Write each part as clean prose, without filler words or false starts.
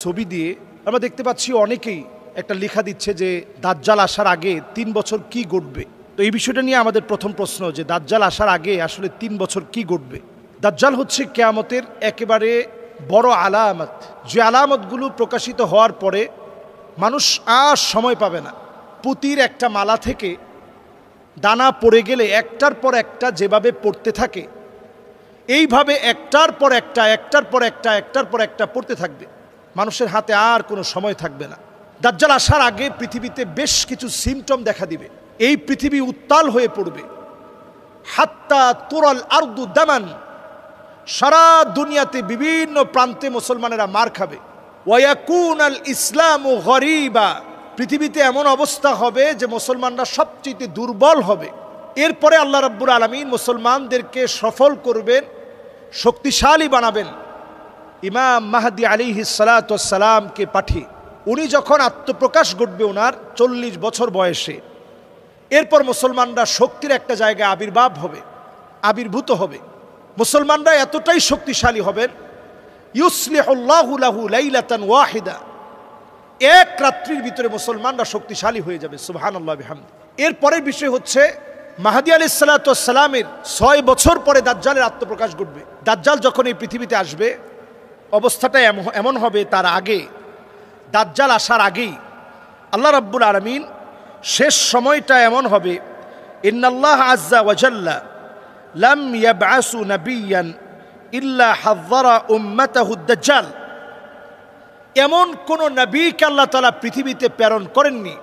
ছবি দিয়ে আমরা দেখতে পাচ্ছি অনেকেই একটা লেখা দিচ্ছে যে দাজ্জাল আসার আগে ৩ বছর কি ঘটবে। তো এই বিষয়টা নিয়ে আমাদের প্রথম প্রশ্ন যে দাজ্জাল আসার আগে আসলে ৩ বছর কি ঘটবে। দাজ্জাল হচ্ছে কিয়ামতের একেবারে বড় আলামত, যে আলামতগুলো প্রকাশিত হওয়ার পরে মানুষ আর সময় পাবে না। পুতির একটা মালা থেকে দানা পড়ে গেলে একটার পর একটা যেভাবে পড়তে থাকে, এইভাবে একটার পর একটা একটার পর একটা একটার পর একটা পড়তে থাকবে। মানুষের হাতে আর কোনো সময় থাকবে না। দাজ্জাল আসার আগে পৃথিবীতে বেশ কিছু সিমটম দেখা দিবে। এই পৃথিবী উত্তাল হয়ে পড়বে। হাত্তা তুরাল আরদু দামান, সারা দুনিয়াতে বিভিন্ন প্রান্তে মুসলমানেরা মার খাবে। ওয়ায়াকুন আল ইসলামু গরিবা, পৃথিবীতে এমন অবস্থা হবে যে মুসলমানরা সবচেয়ে দুর্বল হবে। এরপরে আল্লাহ রাব্বুল আলামিন মুসলমানদেরকে সফল করবেন, শক্তিশালী বানাবেন ইমাম মাহদি আলাইহিস সালাতু ওয়াস সালামকে পাঠিয়ে। উনি যখন আত্মপ্রকাশ ঘটবে ওনার 40 বছর বয়সে, এরপর মুসলমানরা শক্তির একটা জায়গায় আবির্ভূত হবে। মুসলমানরা এতটাই শক্তিশালী হবেন, ইউসলিহুল্লাহু লাহু লাইলাতান ওয়াহিদা, এক রাত্রির ভিতরে মুসলমানরা শক্তিশালী হয়ে যাবে। সুবহানাল্লাহ বিহামদি। এরপরের বিষয় হচ্ছে মাহদি আলাইহিস সালাতু ওয়াস সালামের 6 বছর পরে দাজ্জালের আত্মপ্রকাশ ঘটবে। দাজ্জাল যখন এই পৃথিবীতে আসবে, অবস্থাটা এমন হবে, তার আগে দাজ্জাল আসার আগেই আল্লাহ রাব্বুল আলামিন শেষ সময়টা এমন হবে, ইন্নাল্লাহ আজ্জা ওয়া জাল্লা লাম ইয়াবআসু নাবিয়ান ইল্লা হাযযারা উম্মাতাহু দাজ্জাল। এমন কোন নবীকে আল্লাহ তাআলা পৃথিবীতে প্রেরণ করেননি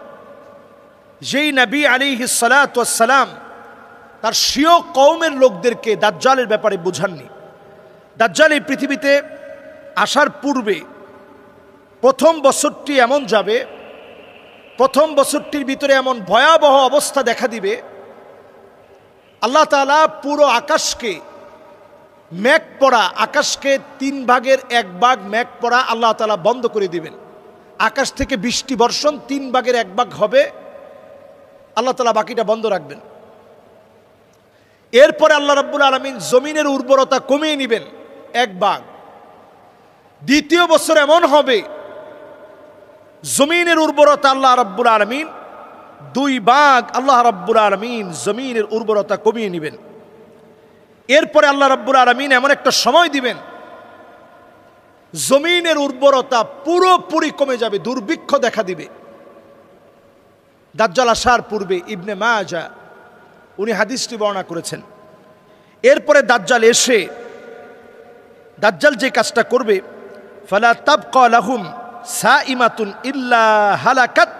যেই নবী আলাইহিস সালাতু ওয়াস সালাম তার স্বীয় কওমের লোকদেরকে দাজ্জালের ব্যাপারে বোঝাননি। দাজ্জাল এই পৃথিবীতে আসার পূর্বে প্রথম বছরটি এমন যাবে, প্রথম বছরটির ভিতরে এমন ভয়াবহ অবস্থা দেখা দিবে, আল্লাহ তাআলা পুরো আকাশকে মেঘ পড়া, আকাশকে 3 ভাগের 1 ভাগ মেঘ পড়া আল্লাহ তাআলা বন্ধ করে দিবেন। আকাশ থেকে বৃষ্টি বর্ষণ 3 ভাগের 1 ভাগ হবে, আল্লাহ তাআলা বাকিটা বন্ধ রাখবেন। এরপরে আল্লাহ রাব্বুল আলামিন জমিনের উর্বরতা কমিয়ে নেবেন 1 ভাগ। দ্বিতীয় বছর এমন হবে জমিনের উর্বরতা আল্লাহ রাব্বুল আলামিন 2 ভাগ, আল্লাহ রাব্বুল আলামিন জমিনের উর্বরতা কমিয়ে নেবেন। এরপরে আল্লাহ রাব্বুল আলামিন এমন একটা সময় দিবেন, জমিনের উর্বরতা পুরোপুরি কমে যাবে, দুর্ভিক্ষ দেখা দিবে। দাজ্জাল আসার পূর্বে ইবনে মাজা উনি হাদিসটি বর্ণনা করেছেন। এরপরে দাজ্জাল এসে দাজ্জাল যে কাজটা করবে, ফালা তাবকা লাহুম সাইমাতুন ইল্লা হালাকাত,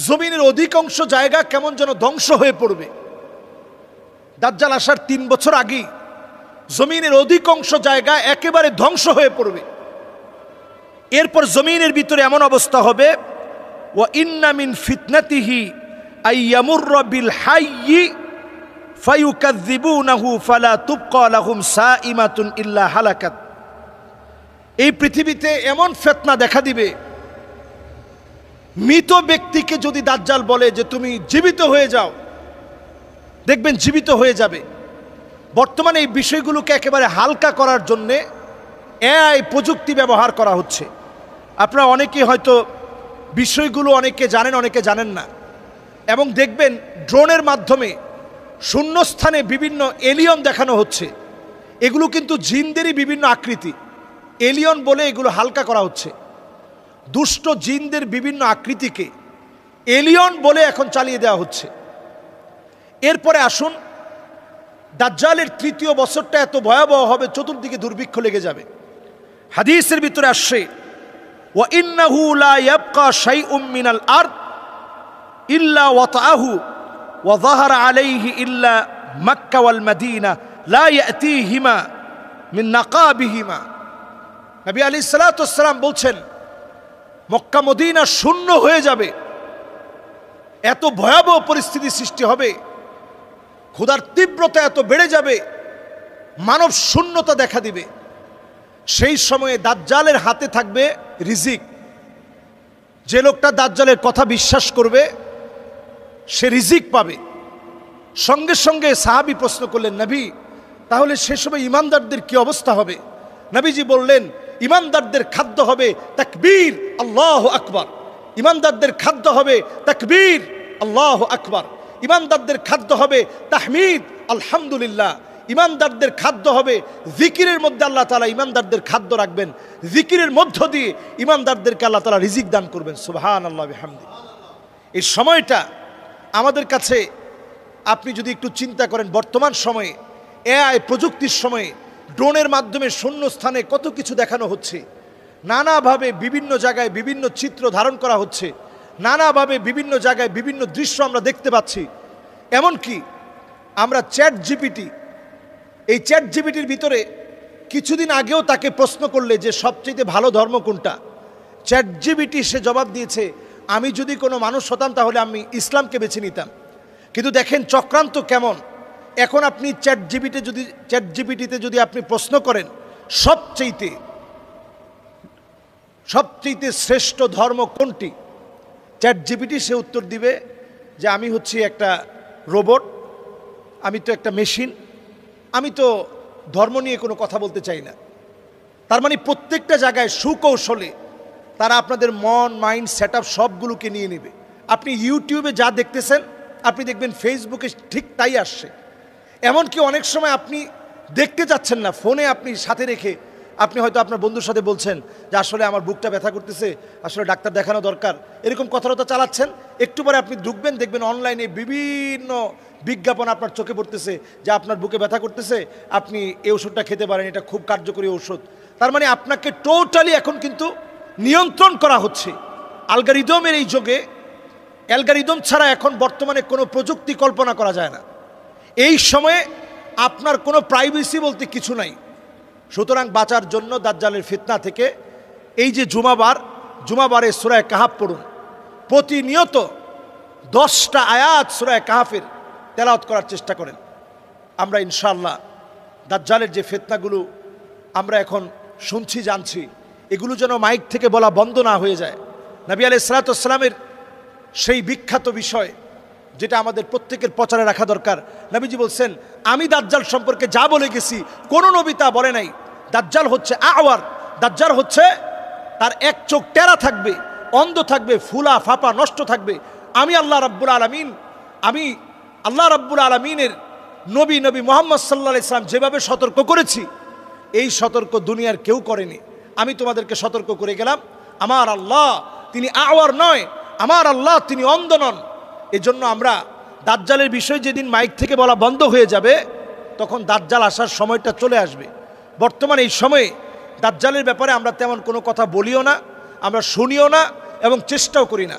জমিনের অধিকাংশ জায়গা কেমন যেন ধ্বংস হয়ে পড়বে। দাজ্জাল আসার 3 বছর আগেই জমিনের অধিকাংশ জায়গা একেবারে ধ্বংস হয়ে পড়বে। এরপর জমিনের ভিতরে এমন অবস্থা হবে, ওয়া ইন্না মিন ফিতনাতিহি আইয়ামুররা বিল হাইয়্যি ফায়ুকাযযিবুনাহু ফালা তুবকা লাহুম সাইমাতুন ইল্লা হালাকাত। এই পৃথিবীতে এমন ফিতনা দেখা দিবে, মৃত ব্যক্তিকে যদি দাজ্জাল বলে যে তুমি জীবিত হয়ে যাও, দেখবেন জীবিত হয়ে যাবে। বর্তমানে এই বিষয়গুলোকে একেবারে হালকা করার জন্যে এআই প্রযুক্তি ব্যবহার করা হচ্ছে। আপনারা অনেকেই হয়তো বিষয়গুলো অনেকে জানেন, অনেকে জানেন না। এবং দেখবেন ড্রোনের মাধ্যমে শূন্যস্থানে বিভিন্ন এলিয়ন দেখানো হচ্ছে। এগুলো কিন্তু জিনদেরই বিভিন্ন আকৃতি, এলিয়ন বলে এগুলো হালকা করা হচ্ছে। দুষ্ট জিনদের বিভিন্ন আকৃতিকে এলিয়ন বলে এখন চালিয়ে দেওয়া হচ্ছে। এরপরে আসুন, দাজ্জালের 3য় বছরটা এত ভয়াবহ হবে, চতুর্দিকে দুর্ভিক্ষ লেগে যাবে। হাদিসের ভিতরে আসছে, ওয়া ইন্নাহু লা ইয়াবকা শাইউম মিনাল আরদ ইল্লা ওয়াতাআহু ওয়া যাহারা আলাইহি ইল্লা মক্কা ওয়াল মদিনা লা ইয়াতিহিমা মিন নাকাবিহিমা। নবী আলাইহিস সালাতু ওয়াস সালাম বলছেন, মক্কা মদিনা শূন্য হয়ে যাবে, এত ভয়াবহ পরিস্থিতি সৃষ্টি হবে, ক্ষুধার তীব্রতা এত বেড়ে যাবে, মানব শূন্যতা দেখা দিবে। সেই সময়ে দাজ্জালের হাতে থাকবে রিজিক। যে লোকটা দাজ্জালের কথা বিশ্বাস করবে সে রিজিক পাবে। সঙ্গে সঙ্গে সাহাবী প্রশ্ন করলেন, নবী তাহলে সে সময় ইমানদারদের কি অবস্থা হবে? নবীজি বললেন, ইমানদারদের খাদ্য হবে তাকবীর আল্লাহু আকবার। ইমানদারদের খাদ্য হবে তাকবীর আল্লাহু আকবার। ইমানদারদের খাদ্য হবে তাহমিদ আলহামদুলিল্লাহ। ইমানদারদের খাদ্য হবে জিকিরের মধ্যে আল্লাহ তাআলা ইমানদারদের খাদ্য রাখবেন। জিকিরের মধ্য দিয়ে ইমানদারদেরকে আল্লাহ তাআলা রিজিক দান করবেন। সুবহানাল্লাহ বিহামদি। এই সময়টা আমাদের কাছে আপনি যদি একটু চিন্তা করেন, বর্তমান সময়ে এআই প্রযুক্তির সময়ে ড্রোনের মাধ্যমে শূন্য স্থানে কত কিছু দেখানো হচ্ছে, নানাভাবে বিভিন্ন জায়গায় বিভিন্ন চিত্র ধারণ করা হচ্ছে, নানাভাবে বিভিন্ন জায়গায় বিভিন্ন দৃশ্য আমরা দেখতে পাচ্ছি। এমনকি আমরা চ্যাট জিপিটি, এই চ্যাট জিপিটির ভিতরে কিছুদিন আগেও তাকে প্রশ্ন করলে যে সবচেয়ে ভালো ধর্ম কোনটা, চ্যাট জিপিটি সে জবাব দিয়েছে, আমি যদি কোনো মানুষ হতাম তাহলে আমি ইসলামকে বেছে নিতাম। কিন্তু দেখেন চক্রান্ত কেমন। এখন আপনি চ্যাট জিপিটিতে যদি আপনি প্রশ্ন করেন সবচেয়ে শ্রেষ্ঠ ধর্ম কোনটি, চ্যাট জিপিটি সে উত্তর দিবে যে আমি হচ্ছি একটা রোবট, আমি তো একটা মেশিন, আমি তো ধর্ম নিয়ে কোনো কথা বলতে চাই না। তার মানে প্রত্যেকটা জায়গায় সুকৌশলে তারা আপনাদের মন, মাইন্ড, সেট আপ সবগুলোকে নিয়ে নেবে। আপনি ইউটিউবে যা দেখতেছেন আপনি দেখবেন ফেসবুকে ঠিক তাই আসছে। এমনকি অনেক সময় আপনি দেখতে যাচ্ছেন না, ফোনে আপনি সাথে রেখে আপনি হয়তো আপনার বন্ধুর সাথে বলছেন যে আসলে আমার বুকটা ব্যথা করতেছে, আসলে ডাক্তার দেখানো দরকার, এরকম কথাবার্তা চালাচ্ছেন। একটু পরে আপনি ঢুকবেন, দেখবেন অনলাইনে বিভিন্ন বিজ্ঞাপন আপনার চোখে পড়তেছে যে আপনার বুকে ব্যথা করতেছে, আপনি এই ওষুধটা খেতে পারেন, এটা খুব কার্যকরী ঔষধ। তার মানে আপনাকে টোটালি এখন কিন্তু নিয়ন্ত্রণ করা হচ্ছে অ্যালগরিদমের এই যুগে। অ্যালগরিদম ছাড়া এখন বর্তমানে কোনো প্রযুক্তি কল্পনা করা যায় না। এই সময়ে আপনার কোনো প্রাইভেসি বলতে কিছু নাই। সুতরাং বাঁচার জন্য দাজ্জালের ফিতনা থেকে এই যে জুমাবারে সূরা কাহাফ পড়ুন, প্রতিনিয়ত 10টা আয়াত সূরা কাহাফের তেলাওয়াত করার চেষ্টা করেন। আমরা ইনশাআল্লাহ দাজ্জালের যে ফিতনাগুলো আমরা এখন শুনছি, জানছি, এগুলো যেন মাইক থেকে বলা বন্ধ না হয়ে যায়। নবী আলাইহিস সালাতু ওয়াস সালামের সেই বিখ্যাত বিষয় যেটা আমাদের প্রত্যেকের প্রচারে রাখা দরকার। নবীজি বলছেন, আমি দাজ্জাল সম্পর্কে যা বলে গেছি কোনো নবী তা বলে নাই। দাজ্জাল হচ্ছে আওয়ার, দাজ্জাল হচ্ছে তার এক চোখ টেরা থাকবে, অন্ধ থাকবে, ফুলা ফাপা নষ্ট থাকবে। আমি আল্লাহ রাব্বুল আলামিনের নবী মুহাম্মদ সাল্লাল্লাহু আলাইহি সাল্লাম যেভাবে সতর্ক করেছি, এই সতর্ক দুনিয়ার কেউ করেনি। আমি তোমাদেরকে সতর্ক করে গেলাম। আমার আল্লাহ তিনি আওয়ার নয়, আমার আল্লাহ তিনি অন্ধ নন। এজন্য আমরা দাজ্জালের বিষয় যেদিন মাইক থেকে বলা বন্ধ হয়ে যাবে তখন দাজ্জাল আসার সময়টা চলে আসবে। বর্তমানে এই সময়ে দাজ্জালের ব্যাপারে আমরা তেমন কোনো কথা বলিও না, আমরা শুনিও না এবং চেষ্টাও করি না।